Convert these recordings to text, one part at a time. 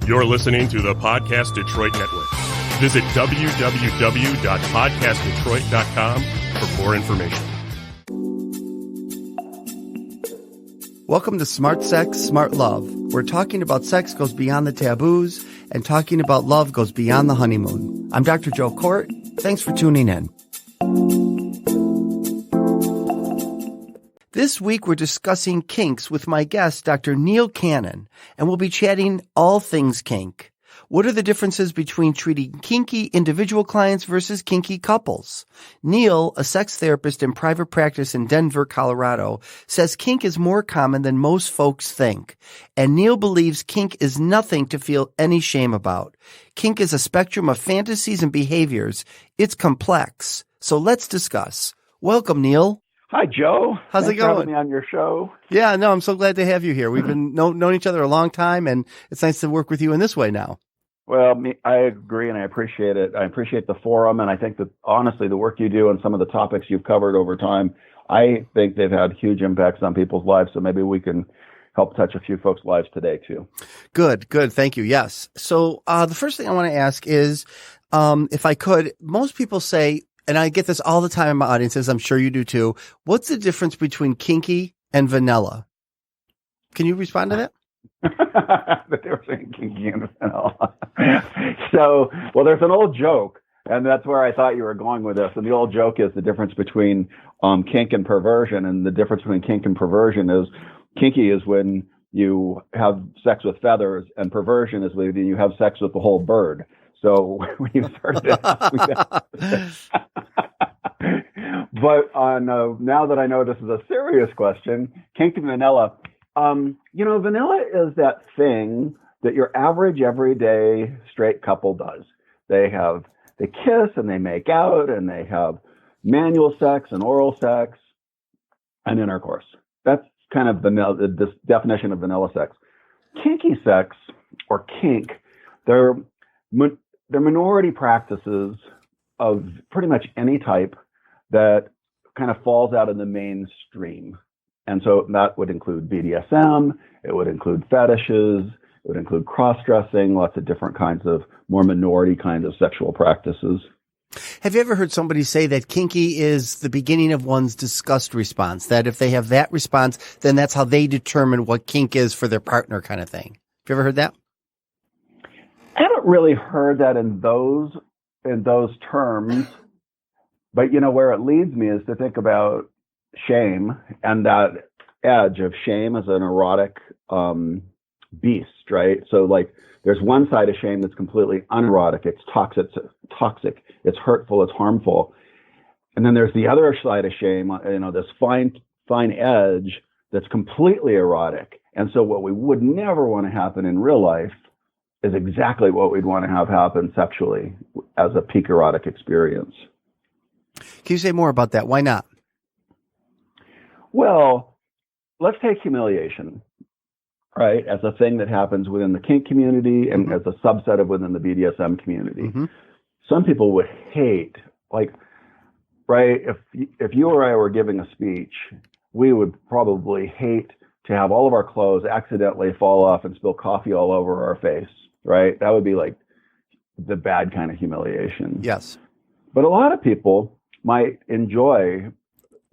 You're listening to the Podcast Detroit Network. Visit www.podcastdetroit.com for more information. Welcome to Smart Sex, Smart Love, where talking about sex goes beyond the taboos and talking about love goes beyond the honeymoon. I'm Dr. Joe Court. Thanks for tuning in. This week, we're discussing kinks with my guest, Dr. Neil Cannon, and we'll be chatting all things kink. What are the differences between treating kinky individual clients versus kinky couples? Neil, a sex therapist in private practice in Denver, Colorado, says kink is more common than most folks think. And Neil believes kink is nothing to feel any shame about. Kink is a spectrum of fantasies and behaviors. It's complex. So let's discuss. Welcome, Neil. Hi, Joe. How's it going? Thanks for having me on your show. Yeah, no, I'm so glad to have you here. We've been known each other a long time, and it's nice to work with you in this way now. Well, I agree, and I appreciate it. I appreciate the forum, and I think that, honestly, the work you do and some of the topics you've covered over time, I think they've had huge impacts on people's lives, so maybe we can help touch a few folks' lives today, too. Good. Thank you. Yes. So the first thing I want to ask is, if I could, most people say, and I get this all the time in my audiences, I'm sure you do too, what's the difference between kinky and vanilla? Can you respond to that? The difference between kinky and vanilla. So, well, there's an old joke, and that's where I thought you were going with this. And the old joke is the difference between kink and perversion. And the difference between kink and perversion is kinky is when you have sex with feathers, and perversion is when you have sex with the whole bird. So when you started asking that, but now that I know this is a serious question, kink and vanilla. Vanilla is that thing that your average everyday straight couple does. They kiss and they make out and they have manual sex and oral sex and intercourse. That's kind of this definition of vanilla sex. Kinky sex or kink, they're minority practices of pretty much any type that kind of falls out of the mainstream. And so that would include BDSM, it would include fetishes, it would include cross-dressing, lots of different kinds of more minority kinds of sexual practices. Have you ever heard somebody say that kinky is the beginning of one's disgust response, that if they have that response, then that's how they determine what kink is for their partner kind of thing? Have you ever heard that? I haven't really heard that in those terms, but where it leads me is to think about shame and that edge of shame as an erotic beast, right? So like there's one side of shame that's completely unerotic, it's toxic, it's hurtful, it's harmful, and then there's the other side of shame, this fine edge that's completely erotic. And so what we would never want to happen in real life is exactly what we'd want to have happen sexually as a peak erotic experience. Can you say more about that? Why not? Well, let's take humiliation, right, as a thing that happens within the kink community and as a subset of within the BDSM community. Mm-hmm. Some people would hate, right, if you or I were giving a speech, we would probably hate to have all of our clothes accidentally fall off and spill coffee all over our face. Right? That would be like the bad kind of humiliation. Yes. But a lot of people might enjoy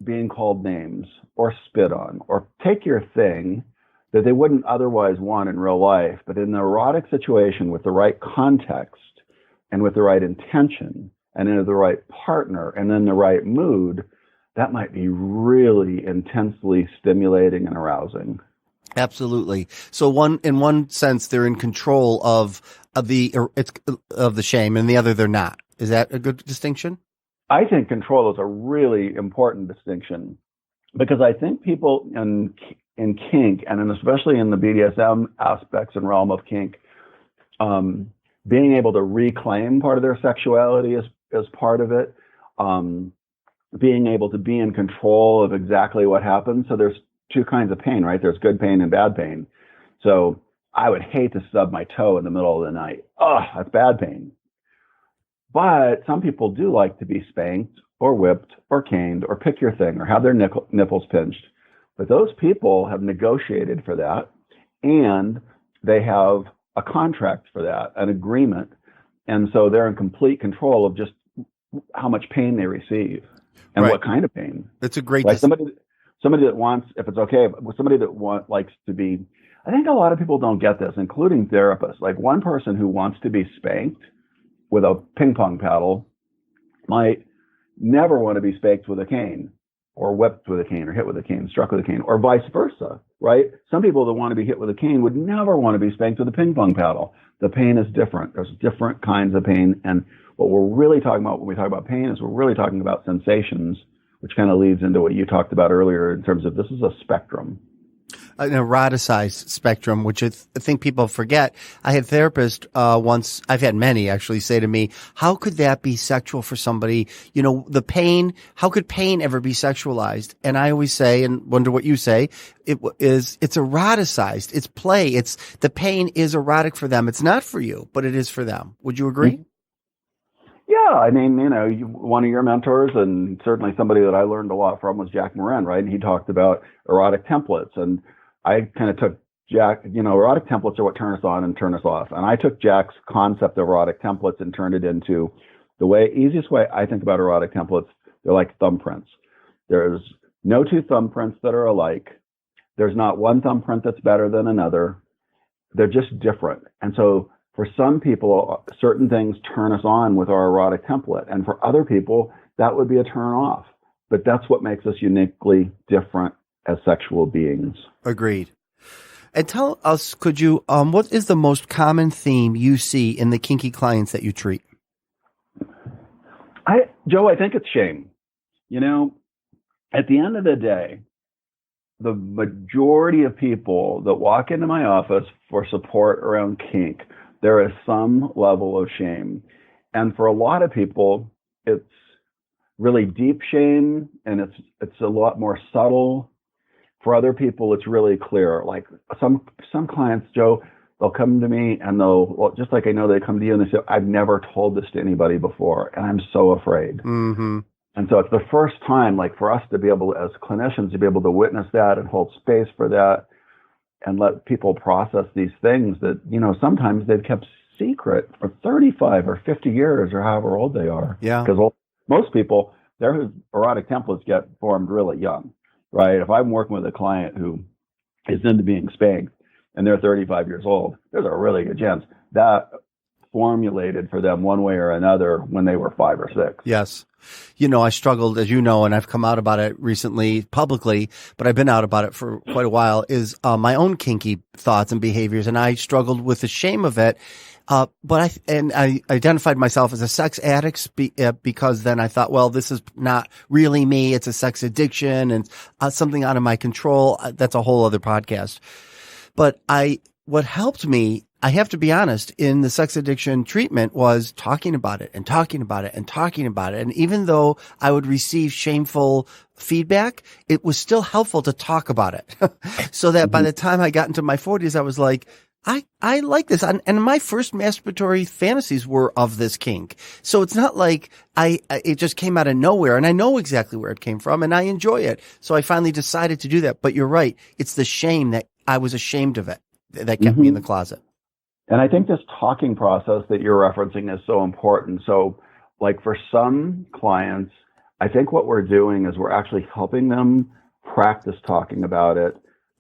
being called names or spit on or take your thing that they wouldn't otherwise want in real life, but in an erotic situation with the right context and with the right intention and in the right partner and in the right mood, that might be really intensely stimulating and arousing. Absolutely. So in one sense, they're in control of the shame, and the other they're not. Is that a good distinction? I think control is a really important distinction because I think people in kink and especially in the BDSM aspects and realm of kink, being able to reclaim part of their sexuality is part of it. Being able to be in control of exactly what happens. So there's two kinds of pain, right? There's good pain and bad pain. So I would hate to stub my toe in the middle of the night. Oh, that's bad pain. But some people do like to be spanked or whipped or caned or pick your thing or have their nipples pinched. But those people have negotiated for that, and they have a contract for that, an agreement. And so they're in complete control of just how much pain they receive and what kind of pain. That's a great, like somebody that wants, if it's okay, somebody that likes to be, I think a lot of people don't get this, including therapists. Like one person who wants to be spanked with a ping pong paddle might never want to be spanked with a cane, or whipped with a cane, or hit with a cane, struck with a cane, or vice versa, right? Some people that want to be hit with a cane would never want to be spanked with a ping pong paddle. The pain is different. There's different kinds of pain. And what we're really talking about when we talk about pain is we're really talking about sensations, which kind of leads into what you talked about earlier in terms of this is a spectrum. An eroticized spectrum, which I think people forget. I had therapists once, I've had many actually say to me, how could that be sexual for somebody? You know, the pain, how could pain ever be sexualized? And I always say, and wonder what you say, it's eroticized. It's play. The pain is erotic for them. It's not for you, but it is for them. Would you agree? Mm-hmm. Yeah, I mean, one of your mentors, and certainly somebody that I learned a lot from, was Jack Moran, right? And he talked about erotic templates. And I kind of took Jack, erotic templates are what turn us on and turn us off. And I took Jack's concept of erotic templates and turned it into easiest way I think about erotic templates. They're like thumbprints. There's no two thumbprints that are alike. There's not one thumbprint that's better than another. They're just different. And so for some people, certain things turn us on with our erotic template. And for other people, that would be a turn off. But that's what makes us uniquely different as sexual beings. Agreed. And tell us, could you, what is the most common theme you see in the kinky clients that you treat? Joe, I think it's shame. At the end of the day, the majority of people that walk into my office for support around kink, there is some level of shame. And for a lot of people, it's really deep shame, and it's a lot more subtle. For other people, it's really clear. Like some clients, Joe, they'll come to me and just like I know they come to you and they say, I've never told this to anybody before, and I'm so afraid. Mm-hmm. And so it's the first time, like for us to be able, as clinicians, to be able to witness that and hold space for that and let people process these things that, sometimes they've kept secret for 35 or 50 years or however old they are. Yeah. Because most people, their erotic templates get formed really young, right? If I'm working with a client who is into being spanked and they're 35 years old, there's a really good chance that formulated for them one way or another when they were 5 or 6. Yes. I struggled, as you know, and I've come out about it recently publicly, but I've been out about it for quite a while, is my own kinky thoughts and behaviors. And I struggled with the shame of it. But I identified myself as a sex addict because then I thought, well, this is not really me. It's a sex addiction and something out of my control. That's a whole other podcast. But what helped me, I have to be honest, in the sex addiction treatment was talking about it and talking about it and talking about it. And even though I would receive shameful feedback, it was still helpful to talk about it. So that by the time I got into my 40s, I was like, I like this. And my first masturbatory fantasies were of this kink. So it's not like it just came out of nowhere, and I know exactly where it came from and I enjoy it. So I finally decided to do that. But you're right. It's the shame that I was ashamed of it that kept me in the closet. And I think this talking process that you're referencing is so important. So like for some clients, I think what we're doing is we're actually helping them practice talking about it.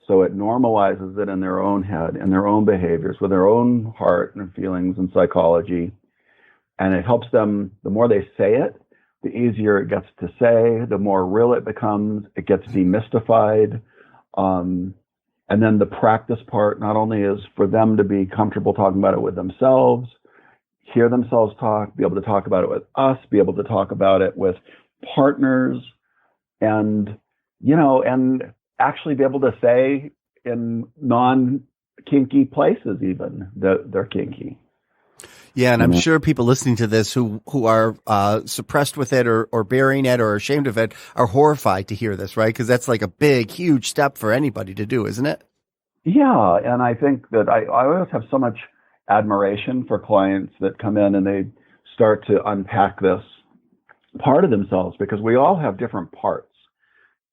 So it normalizes it in their own head and their own behaviors with their own heart and feelings and psychology. And it helps them, the more they say it, the easier it gets to say, the more real it becomes, it gets demystified. And then the practice part not only is for them to be comfortable talking about it with themselves, hear themselves talk, be able to talk about it with us, be able to talk about it with partners, and actually be able to say in non-kinky places even that they're kinky. Yeah, and I'm sure people listening to this who are suppressed with it or burying it or ashamed of it are horrified to hear this, right? Because that's like a big, huge step for anybody to do, isn't it? Yeah, and I think that I always have so much admiration for clients that come in and they start to unpack this part of themselves, because we all have different parts.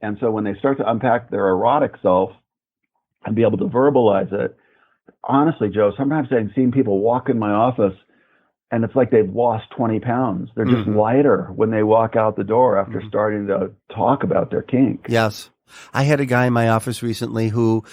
And so when they start to unpack their erotic self and be able to verbalize it, honestly, Joe, sometimes I've seen people walk in my office and it's like they've lost 20 pounds. They're just lighter when they walk out the door after starting to talk about their kink. Yes. I had a guy in my office recently who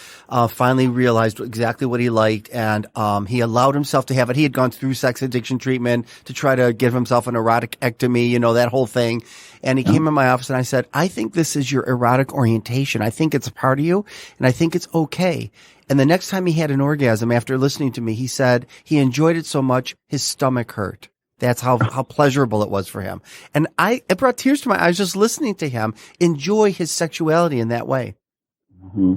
finally realized exactly what he liked, and he allowed himself to have it. He had gone through sex addiction treatment to try to give himself an erotic ectomy, you know, that whole thing. And he came in my office and I said, I think this is your erotic orientation. I think it's a part of you, and I think it's okay. And the next time he had an orgasm after listening to me, he said he enjoyed it so much his stomach hurt. That's how pleasurable it was for him. And it brought tears to my eyes just listening to him enjoy his sexuality in that way. Mm-hmm.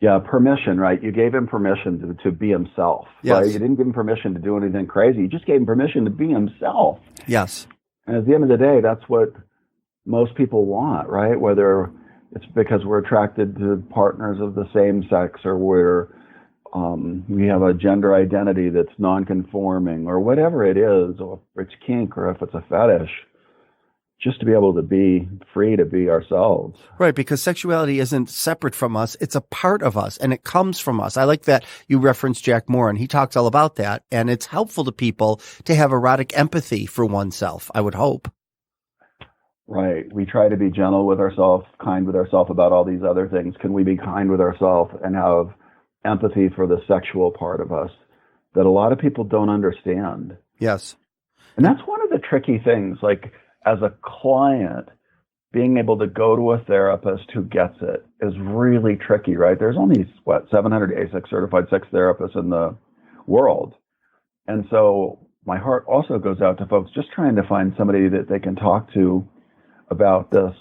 Yeah, permission, right? You gave him permission to be himself. Yes. Right? You didn't give him permission to do anything crazy. You just gave him permission to be himself. Yes. And at the end of the day, that's what most people want, right? Whether it's because we're attracted to partners of the same sex, or we have a gender identity that's non-conforming, or whatever it is, or if it's kink or if it's a fetish, just to be able to be free to be ourselves. Right, because sexuality isn't separate from us. It's a part of us, and it comes from us. I like that you referenced Jack Moore, and he talks all about that, and it's helpful to people to have erotic empathy for oneself, I would hope. Right. We try to be gentle with ourselves, kind with ourselves about all these other things. Can we be kind with ourselves and have empathy for the sexual part of us that a lot of people don't understand? Yes. And that's one of the tricky things. Like, as a client, being able to go to a therapist who gets it is really tricky, right? There's only, 700 ASEX certified sex therapists in the world. And so my heart also goes out to folks just trying to find somebody that they can talk to about this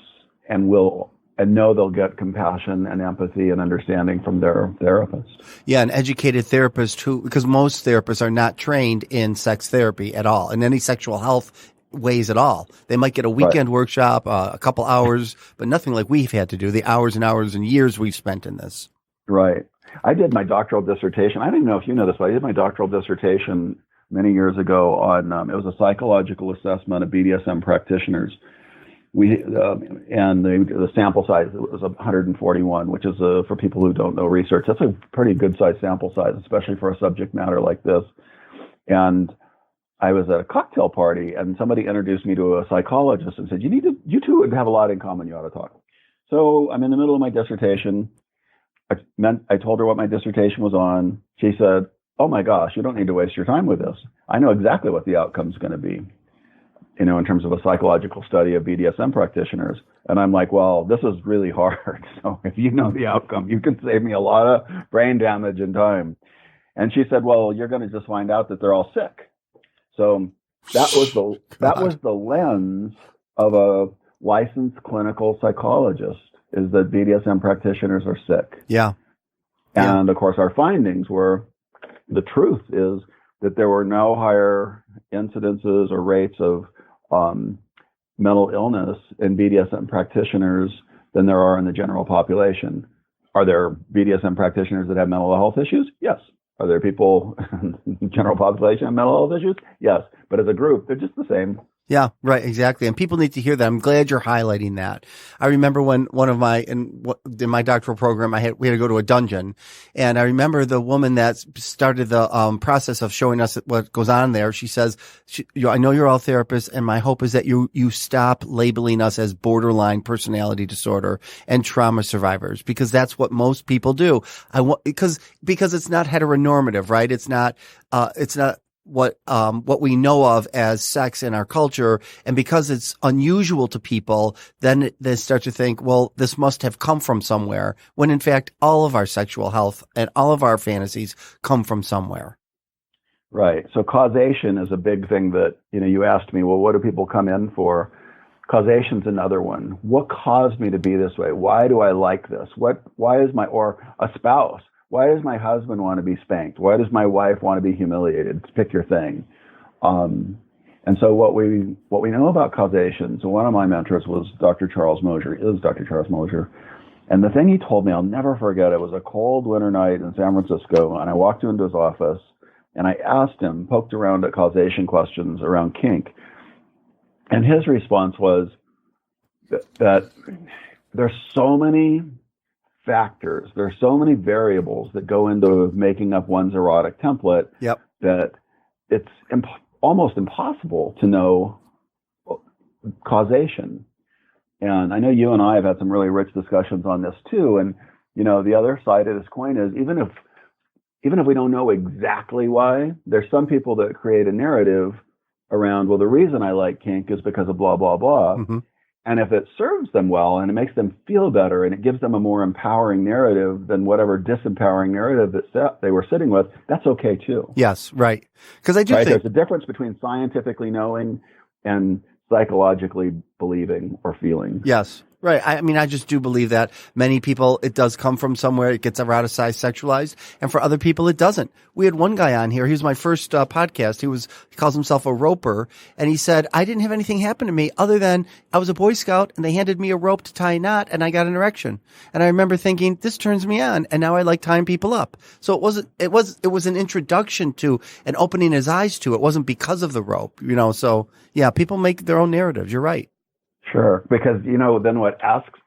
and know they'll get compassion and empathy and understanding from their therapist. Yeah, an educated therapist because most therapists are not trained in sex therapy at all, in any sexual health ways at all. They might get a weekend workshop, a couple hours, but nothing like we've had to do, the hours and hours and years we've spent in this. Right. I did my doctoral dissertation. I don't even know if you know this, but I did my doctoral dissertation many years ago on, it was a psychological assessment of BDSM practitioners. The sample size was 141, which is for people who don't know research, that's a pretty good size sample size, especially for a subject matter like this. And I was at a cocktail party, and somebody introduced me to a psychologist and said, you two would have a lot in common. You ought to talk. So I'm in the middle of my dissertation. I told her what my dissertation was on. She said, oh my gosh, you don't need to waste your time with this. I know exactly what the outcome is going to be, in terms of a psychological study of BDSM practitioners. And I'm like, well, this is really hard. So if you know the outcome, you can save me a lot of brain damage and time. And she said, well, you're going to just find out that they're all sick. So that was the lens of a licensed clinical psychologist, is that BDSM practitioners are sick. Yeah. And of course, our findings were, the truth is that there were no higher incidences or rates of mental illness in BDSM practitioners than there are in the general population. Are there BDSM practitioners that have mental health issues? Yes. Are there people in the general population have mental health issues? Yes. But as a group, they're just the same. Yeah, right, exactly. And people need to hear that. I'm glad you're highlighting that. I remember when in my doctoral program, we had to go to a dungeon, and I remember the woman that started the process of showing us what goes on there. She says, I know you're all therapists, and my hope is that you stop labeling us as borderline personality disorder and trauma survivors, because that's what most people do. Because it's not heteronormative, right? It's not what we know of as sex in our culture, and because it's unusual to people, then they start to think, well, this must have come from somewhere, when in fact all of our sexual health and all of our fantasies come from somewhere. Right. So causation is a big thing that, you asked me, well, what do people come in for? Causation's another one. What caused me to be this way? Why do I like this? Why is or a spouse? Why does my husband want to be spanked? Why does my wife want to be humiliated? Pick your thing. And so what we know about causation, so one of my mentors was Dr. Charles Mosier, And the thing he told me, I'll never forget, it was a cold winter night in San Francisco, and I walked into his office, and I asked him, poked around at causation questions around kink. And his response was that there's so many factors. There's so many variables that go into making up one's erotic template Yep. that it's almost impossible to know causation. And I know you and I have had some really rich discussions on this too. And, the other side of this coin is even if we don't know exactly why, there's some people that create a narrative around, well, the reason I like kink is because of blah, blah, blah. Mm-hmm. And if it serves them well and it makes them feel better and it gives them a more empowering narrative than whatever disempowering narrative that they were sitting with, that's okay too. Yes, right. Because I do think there's a difference between scientifically knowing and psychologically believing or feeling. Yes. Right. I mean, I just do believe that many people, it does come from somewhere. It gets eroticized, sexualized. And for other people, it doesn't. We had one guy on here. He was my first podcast. He calls himself a roper. And he said, I didn't have anything happen to me other than I was a Boy Scout and they handed me a rope to tie a knot and I got an erection. And I remember thinking, this turns me on. And now I like tying people up. So it was an introduction to and opening his eyes to. It wasn't because of the rope, so yeah, people make their own narratives. You're right. Sure, because then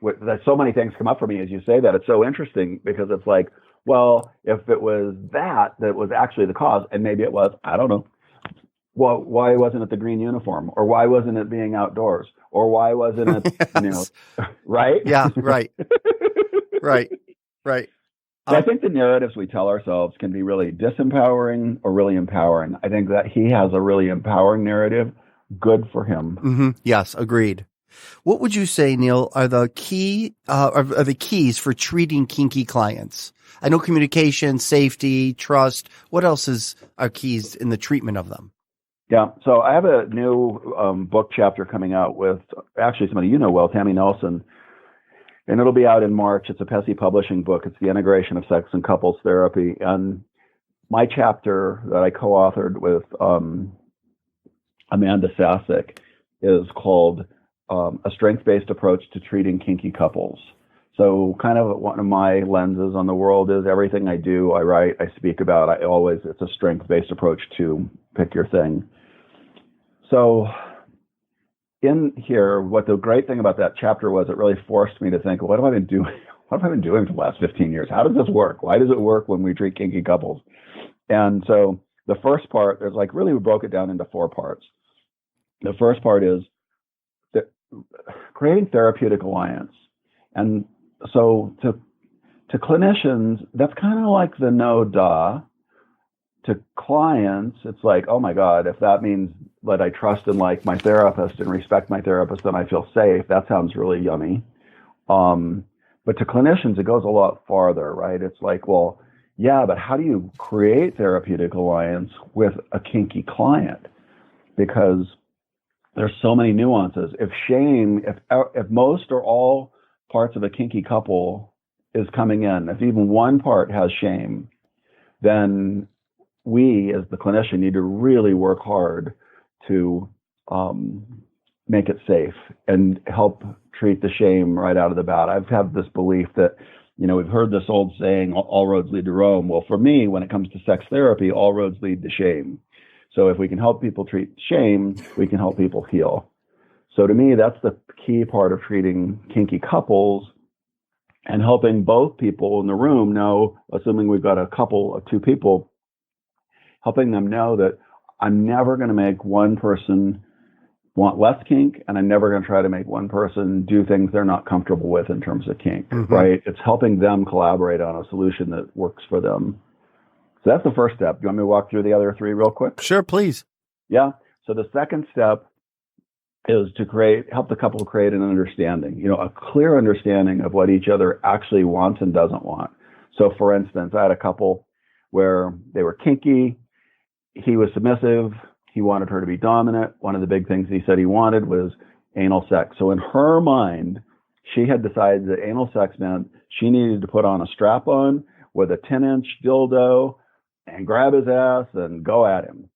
there's so many things come up for me as you say that. It's so interesting because it's like, well, if it was that was actually the cause, and maybe it was, I don't know. Well, why wasn't it the green uniform, or why wasn't it being outdoors, or why wasn't it, Yes. Right? Yeah, right, right. I think the narratives we tell ourselves can be really disempowering or really empowering. I think that he has a really empowering narrative. Good for him. Mm-hmm. Yes, agreed. What would you say, Neil, are the keys for treating kinky clients? I know communication, safety, trust. What else are keys in the treatment of them? Yeah, so I have a new book chapter coming out with actually somebody well, Tammy Nelson, and it'll be out in March. It's a Pesci Publishing book. It's the integration of sex and couples therapy, and my chapter that I co-authored with Amanda Sasek is called A Strength-Based Approach to Treating Kinky Couples. So kind of one of my lenses on the world is everything I do, I write, I speak about, it's a strength-based approach to pick your thing. So in here, what the great thing about that chapter was, it really forced me to think, what have I been doing? What have I been doing for the last 15 years? How does this work? Why does it work when we treat kinky couples? And so the first part, we broke it down into 4 parts. The first part is creating therapeutic alliance. And so to clinicians, that's kind of like the no duh. To clients, it's like, oh my God, if that means that I trust and like my therapist and respect my therapist, then I feel safe. That sounds really yummy. But to clinicians, it goes a lot farther, right? It's like, well, yeah, but how do you create therapeutic alliance with a kinky client? Because there's so many nuances. If shame, if most or all parts of a kinky couple is coming in, if even one part has shame, then we as the clinician need to really work hard to make it safe and help treat the shame right out of the bat. I've had this belief that, we've heard this old saying, all roads lead to Rome. Well, for me, when it comes to sex therapy, all roads lead to shame. So if we can help people treat shame, we can help people heal. So to me, that's the key part of treating kinky couples and helping both people in the room know, assuming we've got a couple of 2 people, helping them know that I'm never going to make one person want less kink, and I'm never going to try to make one person do things they're not comfortable with in terms of kink, right? It's helping them collaborate on a solution that works for them. So that's the first step. Do you want me to walk through the other 3 real quick? Sure, please. Yeah. So the second step is to help the couple create an understanding, a clear understanding of what each other actually wants and doesn't want. So for instance, I had a couple where they were kinky. He was submissive. He wanted her to be dominant. One of the big things he said he wanted was anal sex. So in her mind, she had decided that anal sex meant she needed to put on a strap-on with a 10-inch dildo and grab his ass and go at him.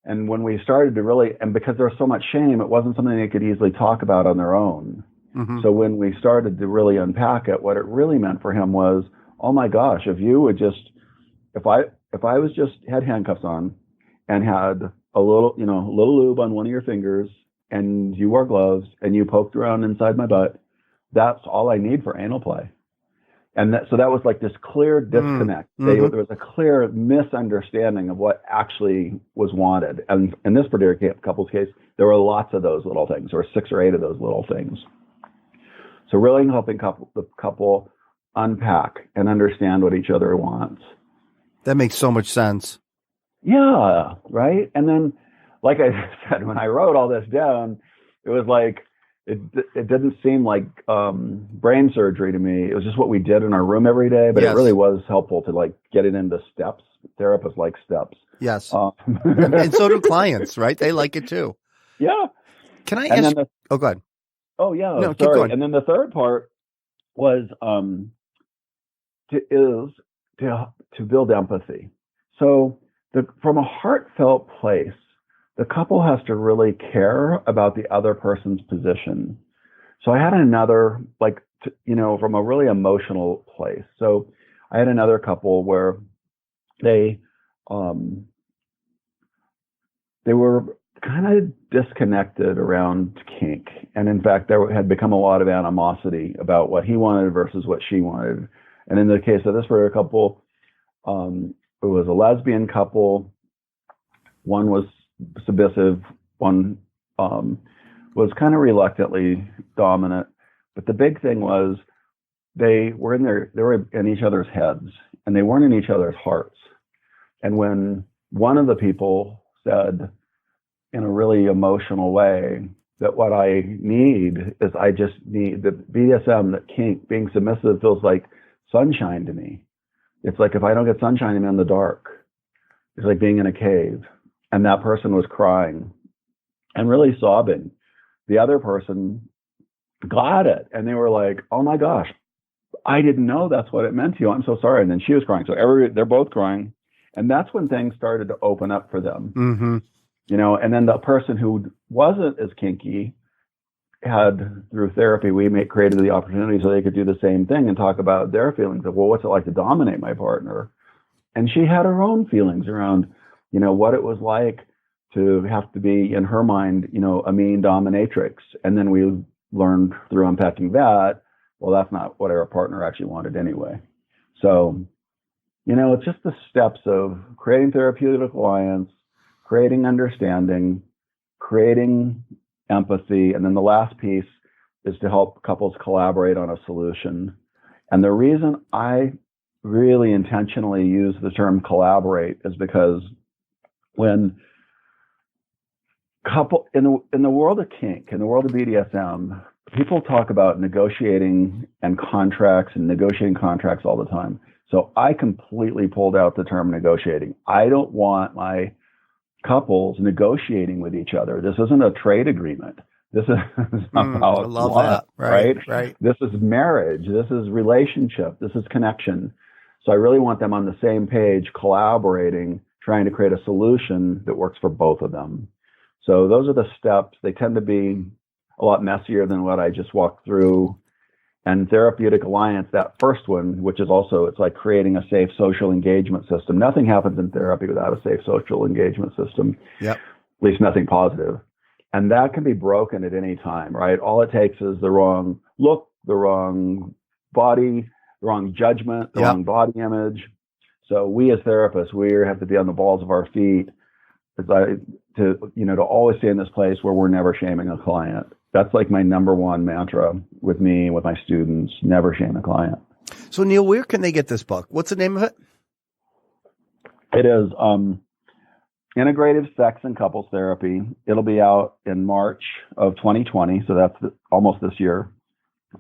And when we started to and because there was so much shame, it wasn't something they could easily talk about on their own. Mm-hmm. So when we started to really unpack it, what it really meant for him was, oh my gosh, if you would just, if I was just had handcuffs on and had a little lube on one of your fingers and you wore gloves and you poked around inside my butt, that's all I need for anal play. And so that was like this clear disconnect. There was a clear misunderstanding of what actually was wanted. And in this particular couple's case, there were lots of those little things, or 6 or 8 of those little things. So really helping the couple unpack and understand what each other wants. That makes so much sense. Yeah, right? And then, like I said, when I wrote all this down, it was like, it didn't seem like brain surgery to me. It was just what we did in our room every day, but It really was helpful to like get it into steps. Therapists like steps. Yes. And so do clients, right? They like it too. Yeah. Can I ask? Go ahead. Oh yeah. No, sorry. keep going. And then the third part was to build empathy. So from a heartfelt place, the couple has to really care about the other person's position. So I had another, from a really emotional place. So I had another couple where they were kind of disconnected around kink. And in fact, there had become a lot of animosity about what he wanted versus what she wanted. And in the case of this particular couple, it was a lesbian couple. One was submissive, one was kind of reluctantly dominant. But the big thing was they were in each other's heads, and they weren't in each other's hearts. And when one of the people said in a really emotional way that what I need is I just need the BDSM, that kink, being submissive feels like sunshine to me. It's like if I don't get sunshine, I'm in the dark. It's like being in a cave. And that person was crying and really sobbing. The other person got it. And they were like, oh my gosh, I didn't know that's what it meant to you. I'm so sorry. And then she was crying. So they're both crying. And that's when things started to open up for them. Mm-hmm. And then the person who wasn't as kinky had, through therapy, created the opportunity so they could do the same thing and talk about their feelings of, well, what's it like to dominate my partner? And she had her own feelings around, what it was like to have to be, in her mind, a mean dominatrix. And then we learned through unpacking that, well, that's not what our partner actually wanted anyway. So, it's just the steps of creating therapeutic alliance, creating understanding, creating empathy. And then the last piece is to help couples collaborate on a solution. And the reason I really intentionally use the term collaborate is because when in the world of kink, in the world of BDSM, people talk about negotiating contracts all the time. So I completely pulled out the term negotiating. I don't want my couples negotiating with each other. This isn't a trade agreement. This is about I love love, that. Right. This is marriage. This is relationship. This is connection. So I really want them on the same page, collaborating, trying to create a solution that works for both of them. So those are the steps. They tend to be a lot messier than what I just walked through. And therapeutic alliance, that first one, which is also, it's like creating a safe social engagement system. Nothing happens in therapy without a safe social engagement system. Yep. At least nothing positive. And that can be broken at any time, right? All it takes is the wrong look, the wrong body, the wrong judgment, the wrong body image. So we as therapists, we have to be on the balls of our feet to always stay in this place where we're never shaming a client. That's like my number one mantra with me, with my students, never shame a client. So Neil, where can they get this book? What's the name of it? It is Integrative Sex and Couples Therapy. It'll be out in March of 2020. So that's almost this year.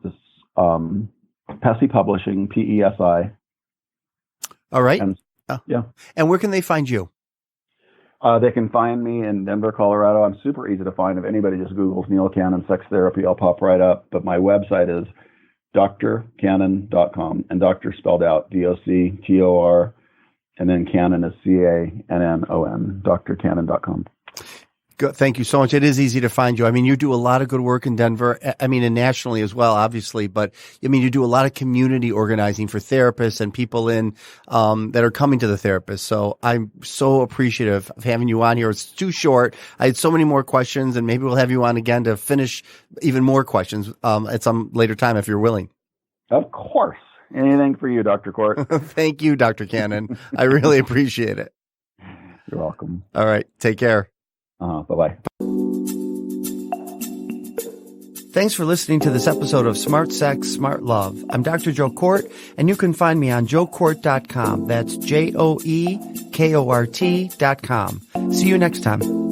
This Pesi Publishing, PESI. All right. And, yeah. And where can they find you? They can find me in Denver, Colorado. I'm super easy to find. If anybody just Googles Neil Cannon Sex Therapy, I'll pop right up. But my website is drcannon.com, and doctor spelled out DOCTOR, and then Cannon is CANNON, drcannon.com. Good. Thank you so much. It is easy to find you. I mean, you do a lot of good work in Denver. I mean, and nationally as well, obviously. But I mean, you do a lot of community organizing for therapists and people in that are coming to the therapist. So I'm so appreciative of having you on here. It's too short. I had so many more questions, and maybe we'll have you on again to finish even more questions at some later time if you're willing. Of course. Anything for you, Dr. Court. Thank you, Dr. Cannon. I really appreciate it. You're welcome. All right. Take care. Bye-bye. Thanks for listening to this episode of Smart Sex, Smart Love. I'm Dr. Joe Court, and you can find me on joecourt.com. That's JoeKort.com. See you next time.